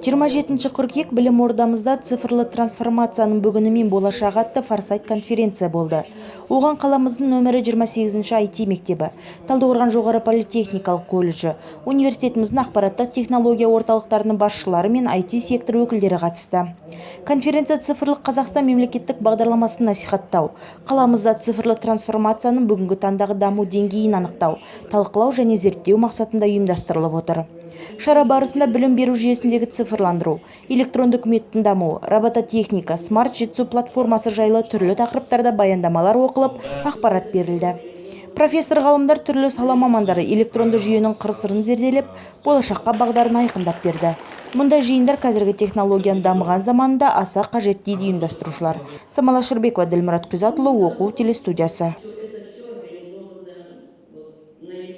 27 қыркүйек білім ордамызда цифрлы трансформацияның бүгіні мен болашағы атты форсайт конференция болды. Оған қаламыздың нөмірі 28-ші IT мектебі, Талдықорған жоғары политехникалық колледжі, университетіміздің ақпараттық технология орталықтарының басшылары мен IT сектор өкілдері қатысты. Конференция цифрлық Қазақстан мемлекеттік бағдарламасын насихаттау, қаламызда цифрлы трансформацияның бүгінгі таңдағы даму деңгейін анықтау, талқылау және зерттеу мақсатында ұйымдастырылып отыр. Шара барысында білім беру жүйесіндегі цифрландыру, электронды үкіметтің дамуы, робототехника, смарт-жетісу платформасы жайлы түрлі тақырыптарда баяндамалар оқылып, ақпарат берілді. Профессор ғалымдар түрлі сала мамандары электронды жүйенің қыр-сырын зерделеп, болашаққа бағдарын айқындап берді. Мұндай жиындар қазіргі технологияның дамыған заманында аса қажет дейді ұйымдастырушылар. Самал Ашырбекова, Ділмұрат Күзатұлы, оқу телестудиясы.